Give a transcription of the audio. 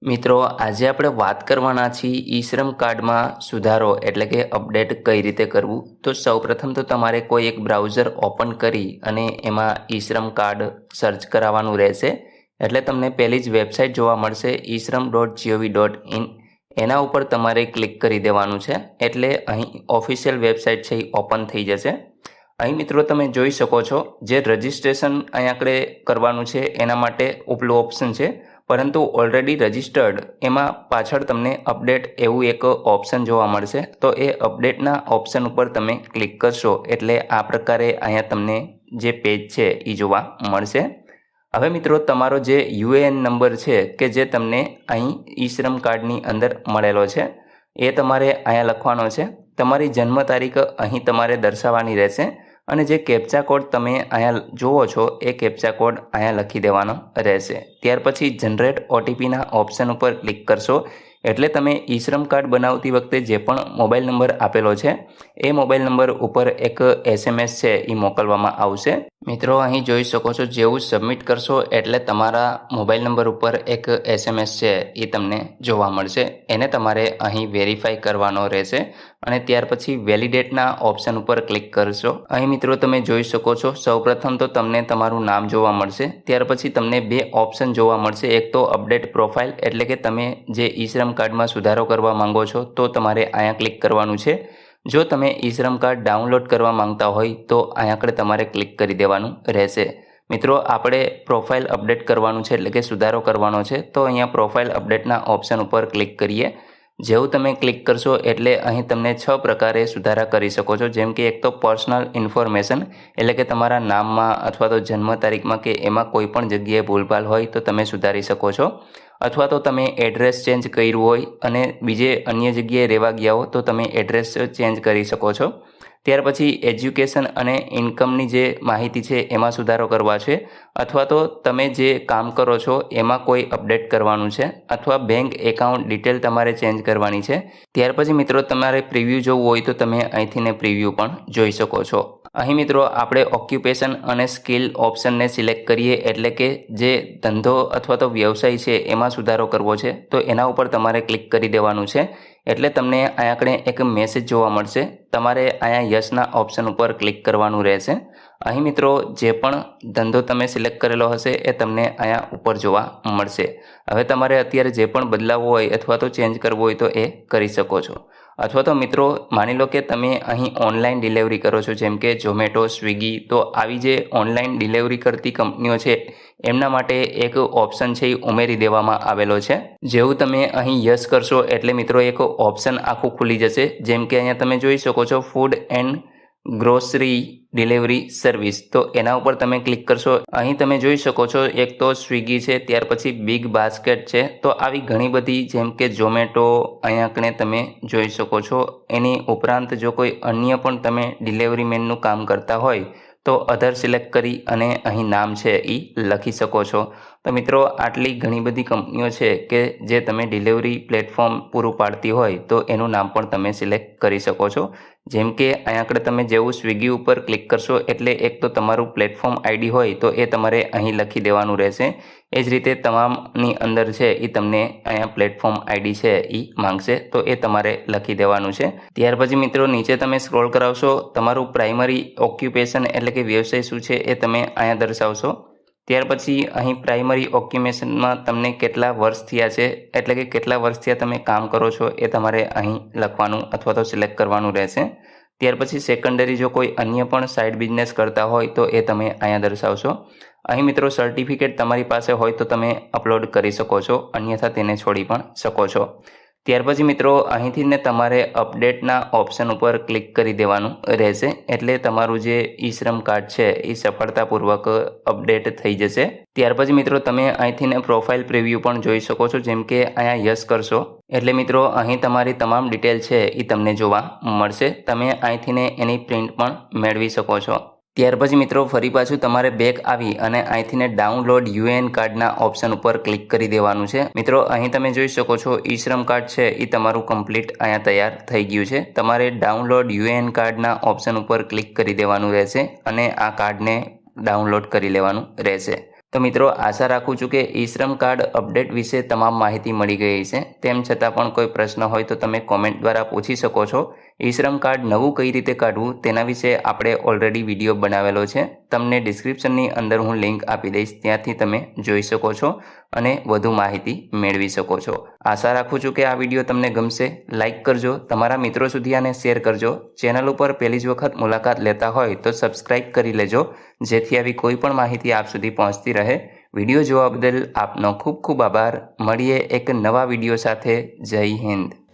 મિત્રો આજે આપણે વાત કરવાના છીએ ઈ શ્રમ કાર્ડમાં સુધારો એટલે કે અપડેટ કઈ રીતે કરવું. તો સૌપ્રથમ તો તમારે કોઈ એક બ્રાઉઝર ઓપન કરી અને એમાં ઈ શ્રમ કાર્ડ સર્ચ કરાવવાનું રહેશે. એટલે તમને પહેલી જ વેબસાઇટ જોવા મળશે eShram.gov.in. એના ઉપર તમારે ક્લિક કરી દેવાનું છે એટલે અહીં ઓફિશિયલ વેબસાઇટ છે એ ઓપન થઈ જશે. અહીં મિત્રો તમે જોઈ શકો છો જે રજિસ્ટ્રેશન અહીં આપણે કરવાનું છે એના માટે ઉપલું ઓપ્શન છે, પરંતુ ઓલરેડી રજિસ્ટર્ડ એમાં પાછળ તમને અપડેટ એવું એક ઓપ્શન જોવા મળશે. તો એ અપડેટના ઓપ્શન ઉપર તમે ક્લિક કરશો એટલે આ પ્રકારે અહીંયા તમને જે પેજ છે એ જોવા મળશે. હવે મિત્રો તમારો જે યુએએન નંબર છે કે જે તમને અહીં ઈ શ્રમ કાર્ડની અંદર મળેલો છે એ તમારે અહીંયા લખવાનો છે. તમારી જન્મ તારીખ અહીં તમારે દર્શાવવાની રહેશે અને જે કેપ્ચા કોડ તમે અહીંયા જુઓ છો એ કેપ્ચા કોડ અહીંયા લખી દેવાનો રહેશે. ત્યાર પછી જનરેટ ઓટીપીના ઓપ્શન ઉપર ક્લિક કરશો એટલે તમે ઈ શ્રમ કાર્ડ બનાવતી વખતે જે પણ મોબાઈલ નંબર આપેલો છે એ મોબાઈલ નંબર ઉપર એક SMS છે એ મોકલવામાં આવશે. મિત્રો અહીં જોઈ શકો છો જેવું સબમિટ કરશો એટલે તમારા મોબાઈલ નંબર ઉપર એક SMS છે એ તમને જોવા મળશે. એને તમારે અહીં વેરીફાઈ કરવાનો રહેશે અને ત્યાર પછી વેલિડેટના ઓપ્શન ઉપર ક્લિક કરશો. અહીં મિત્રો તમે જોઈ શકો છો સૌપ્રથમ તો તમને તમારું નામ જોવા મળશે. ત્યાર પછી તમને બે ઓપ્શન જોવા મળશે. એક તો અપડેટ પ્રોફાઇલ એટલે કે તમે જે ઈ શ્રમ કાર્ડમાં સુધારો કરવા માંગો છો તો તમારે અહીંયા ક્લિક કરવાનું છે. જો તમે ઈ શ્રમ કાર્ડ ડાઉનલોડ કરવા માંગતા હોય તો અહીંયા આગળ તમારે ક્લિક કરી દેવાનું રહેશે. મિત્રો આપણે પ્રોફાઇલ અપડેટ કરવાનું છે એટલે કે સુધારો કરવાનો છે તો અહીંયા પ્રોફાઇલ અપડેટના ઓપ્શન ઉપર ક્લિક કરીએ. જેવું તમે ક્લિક કરશો એટલે અહીં તમને 6 પ્રકારે સુધારા કરી શકો છો. જેમ કે એક તો પર્સનલ ઇન્ફોર્મેશન એટલે કે તમારા નામમાં અથવા તો જન્મ તારીખમાં કે એમાં કોઈ પણ જગ્યાએ ભૂલભાલ હોય તો તમે સુધારી શકો છો. અથવા તો તમે એડ્રેસ ચેન્જ કર્યું હોય અને બીજે અન્ય જગ્યાએ રહેવા ગયા હો તો તમે એડ્રેસ ચેન્જ કરી શકો છો. ત્યાર પછી એજ્યુકેશન અને ઇન્કમની જે માહિતી છે એમાં સુધારો કરવા છે, અથવા તો તમે જે કામ કરો છો એમાં કોઈ અપડેટ કરવાનું છે, અથવા બેંક એકાઉન્ટ ડિટેલ તમારે ચેન્જ કરવાની છે. ત્યાર પછી મિત્રો તમારે પ્રિવ્યૂ જોવું હોય તો તમે અહીંથી પ્રિવ્યૂ પણ જોઈ શકો છો. અહીં મિત્રો આપણે ઓક્યુપેશન અને સ્કિલ ઓપ્શનને સિલેક્ટ કરીએ એટલે કે જે ધંધો અથવા તો વ્યવસાય છે એમાં સુધારો કરવો છે તો એના ઉપર તમારે ક્લિક કરી દેવાનું છે. એટલે તમને અહીંયા આગળ એક મેસેજ જોવા મળશે. તમારે અહીંયા યસના ઓપ્શન ઉપર ક્લિક કરવાનું રહેશે. અહીં મિત્રો જે પણ ધંધો તમે સિલેક્ટ કરેલો હશે એ તમને અહીંયા ઉપર જોવા મળશે. હવે તમારે અત્યારે જે પણ બદલાવવો હોય અથવા તો ચેન્જ કરવો હોય તો એ કરી શકો છો. અથવા તો મિત્રો માની લો કે તમે અહીં ઓનલાઈન ડિલિવરી કરો છો જેમ કે ઝોમેટો, સ્વિગી, તો આવી જે ઓનલાઈન ડિલિવરી કરતી કંપનીઓ છે એમના માટે એક ઓપ્શન છે એ ઉમેરી દેવામાં આવેલો છે. જેવું તમે અહીં યસ કરશો એટલે મિત્રો એક ઓપ્શન આખું ખુલી જશે. જેમ કે અહીંયા તમે જોઈ શકો છો food and grocery delivery service, તો એના ઉપર તમે ક્લિક કરશો. અહીં તમે જોઈ શકો છો એક તો સ્વિગી છે, ત્યાર પછી બિગ બાસ્કેટ છે. તો આવી ઘણી બધી જેમ કે ઝોમેટો અહીંયા કણે તમે જોઈ શકો છો. એની ઉપરાંત જો કોઈ અન્ય પણ તમે ડિલિવરી મેનનું કામ કરતા હોય તો અધર સિલેક્ટ કરી અને અહીં નામ છે એ લખી શકો છો. તો મિત્રો આટલી ઘણી બધી કંપનીઓ છે કે જે તમે ડિલિવરી પ્લેટફોર્મ પૂરું પાડતી હોય તો એનું નામ પણ તમે સિલેક્ટ કરી શકો છો. જેમ કે અહીંયા આગળ તમે જેવું સ્વિગી ઉપર ક્લિક કરશો એટલે એક તો તમારું પ્લેટફોર્મ આઈડી હોય તો એ તમારે અહીં લખી દેવાનું રહેશે. એ જ રીતે તમામની અંદર છે એ તમને અહીંયા પ્લેટફોર્મ આઈડી છે એ માંગશે તો એ તમારે લખી દેવાનું છે. ત્યાર પછી મિત્રો નીચે તમે સ્ક્રોલ કરાવશો, તમારું પ્રાઇમરી ઓક્યુપેશન એટલે કે વ્યવસાય શું છે એ તમે અહીંયા દર્શાવશો. ત્યાર પછી અહીં પ્રાઇમરી ઓક્યુપેશનમાં તમને કેટલા વર્ષ થયા છે એટલે કે કેટલા વર્ષ થયા તમે કામ કરો છો એ તમારે અહીં લખવાનું અથવા તો સિલેક્ટ કરવાનું રહેશે. ત્યાર પછી સેકન્ડરી જો કોઈ અન્ય પણ સાઇડ બિઝનેસ કરતા હોય તો એ તમે અહીંયા દર્શાવશો. અહીં મિત્રો સર્ટિફિકેટ તમારી પાસે હોય તો તમે અપલોડ કરી શકો છો, અન્યથા તેને છોડી પણ શકો છો. ત્યાર પછી મિત્રો અહીંથી ને તમારે અપડેટના ઓપ્શન ઉપર ક્લિક કરી દેવાનું રહેશે એટલે તમારું જે ઈ શ્રમ કાર્ડ છે એ સફળતાપૂર્વક અપડેટ થઈ જશે. ત્યાર પછી મિત્રો તમે અહીંથી ને પ્રોફાઇલ પ્રિવ્યૂ પણ જોઈ શકો છો. જેમ કે અહીંયા યસ કરશો એટલે મિત્રો અહીં તમારી તમામ ડિટેલ છે એ તમને જોવા મળશે. તમે અહીંથી ને એની પ્રિન્ટ પણ મેળવી શકો છો. ત્યાર પછી મિત્રો ફરી પાછું તમારે બેક આવી અને અહીંથી ને ડાઉનલોડ યુએએન કાર્ડના ઓપ્શન ઉપર ક્લિક કરી દેવાનું છે. મિત્રો અહીં તમે જોઈ શકો છો ઈ શ્રમ કાર્ડ છે એ તમારું કમ્પ્લીટ અહીંયા તૈયાર થઈ ગયું છે. તમારે ડાઉનલોડ યુએએન કાર્ડના ઓપ્શન ઉપર ક્લિક કરી દેવાનું રહેશે અને આ કાર્ડને ડાઉનલોડ કરી લેવાનું રહેશે. તો મિત્રો આશા રાખું છું કે ઈ શ્રમ કાર્ડ અપડેટ વિશે તમામ માહિતી મળી ગઈ છે. તેમ છતાં પણ કોઈ પ્રશ્ન હોય તો તમે કોમેન્ટ દ્વારા પૂછી શકો છો. ઈ શ્રમ કાર્ડ નવું કઈ રીતે કાઢવું તેના વિશે આપણે ઓલરેડી વિડીયો બનાવેલો છે. તમને ડિસ્ક્રિપ્શનની અંદર હું લિંક આપી દઈશ, ત્યાંથી તમે જોઈ શકો છો અને વધુ માહિતી મેળવી શકો છો. આશા રાખું છું કે આ વિડીયો તમને ગમશે. લાઇક કરજો, તમારા મિત્રો સુધી આને શેર કરજો. ચેનલ ઉપર પહેલી જ વખત મુલાકાત લેતા હોય તો સબસ્ક્રાઇબ કરી લેજો, જેથી આવી કોઈ પણ માહિતી આપ સુધી પહોંચતી રહે. વિડીયો જોવા બદલ આપનો ખૂબ ખૂબ આભાર. મળીએ એક નવા વિડીયો સાથે. જય હિન્દ.